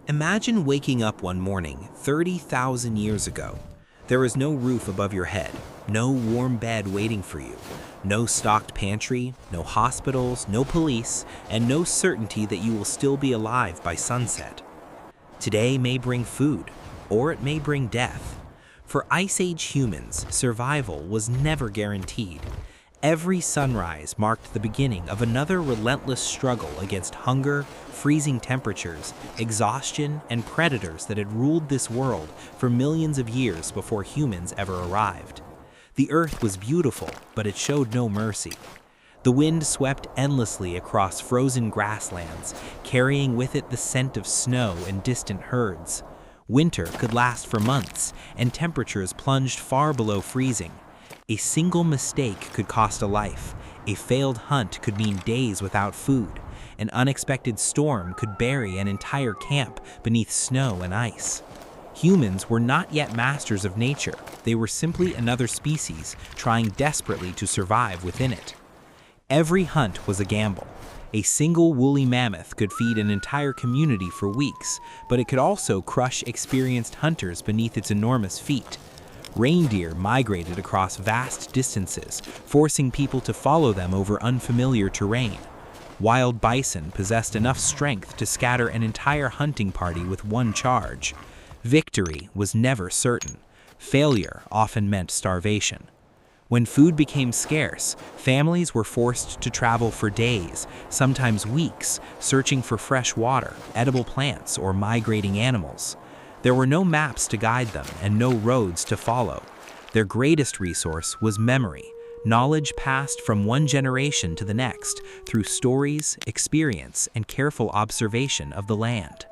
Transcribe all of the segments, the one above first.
Imagine waking up one morning 30,000 years ago. There is no roof above your head, no warm bed waiting for you, no stocked pantry, no hospitals, no police, and no certainty that you will still be alive by sunset. Today may bring food, or it may bring death. For Ice Age humans, survival was never guaranteed. Every sunrise marked the beginning of another relentless struggle against hunger, freezing temperatures, exhaustion, and predators that had ruled this world for millions of years before humans ever arrived. The earth was beautiful, but it showed no mercy. The wind swept endlessly across frozen grasslands, carrying with it the scent of snow and distant herds. Winter could last for months, and temperatures plunged far below freezing. A single mistake could cost a life. A failed hunt could mean days without food. An unexpected storm could bury an entire camp beneath snow and ice. Humans were not yet masters of nature. They were simply another species trying desperately to survive within it. Every hunt was a gamble. A single woolly mammoth could feed an entire community for weeks, but it could also crush experienced hunters beneath its enormous feet. Reindeer migrated across vast distances, forcing people to follow them over unfamiliar terrain. Wild bison possessed enough strength to scatter an entire hunting party with one charge. Victory was never certain. Failure often meant starvation. When food became scarce, families were forced to travel for days, sometimes weeks, searching for fresh water, edible plants, or migrating animals. There were no maps to guide them and no roads to follow. Their greatest resource was memory, knowledge passed from one generation to the next through stories, experience, and careful observation of the land.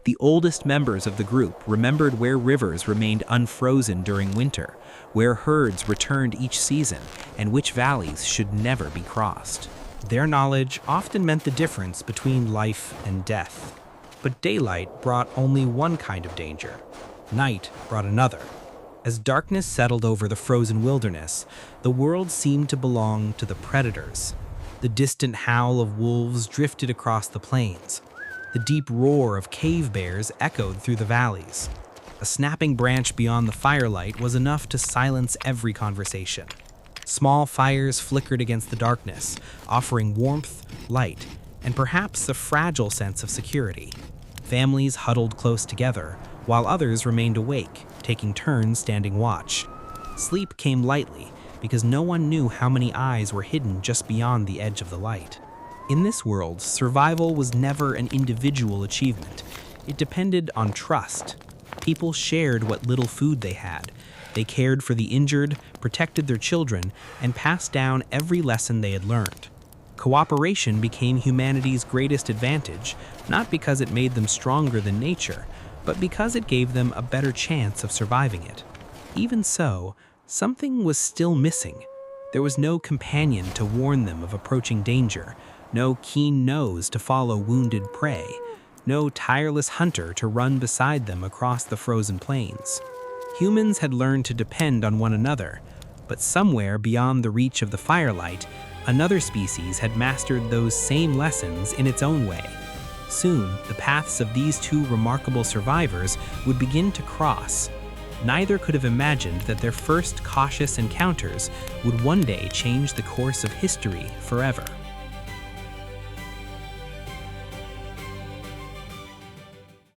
The oldest members of the group remembered where rivers remained unfrozen during winter, where herds returned each season, and which valleys should never be crossed. Their knowledge often meant the difference between life and death. But daylight brought only one kind of danger. Night brought another. As darkness settled over the frozen wilderness, the world seemed to belong to the predators. The distant howl of wolves drifted across the plains. The deep roar of cave bears echoed through the valleys. A snapping branch beyond the firelight was enough to silence every conversation. Small fires flickered against the darkness, offering warmth, light, and perhaps a fragile sense of security. Families huddled close together, while others remained awake, taking turns standing watch. Sleep came lightly, because no one knew how many eyes were hidden just beyond the edge of the light. In this world, survival was never an individual achievement. It depended on trust. People shared what little food they had. They cared for the injured, protected their children, and passed down every lesson they had learned. Cooperation became humanity's greatest advantage, not because it made them stronger than nature, but because it gave them a better chance of surviving it. Even so, something was still missing. There was no companion to warn them of approaching danger, no keen nose to follow wounded prey, no tireless hunter to run beside them across the frozen plains. Humans had learned to depend on one another, but somewhere beyond the reach of the firelight, another species had mastered those same lessons in its own way. Soon, the paths of these two remarkable survivors would begin to cross. Neither could have imagined that their first cautious encounters would one day change the course of history forever.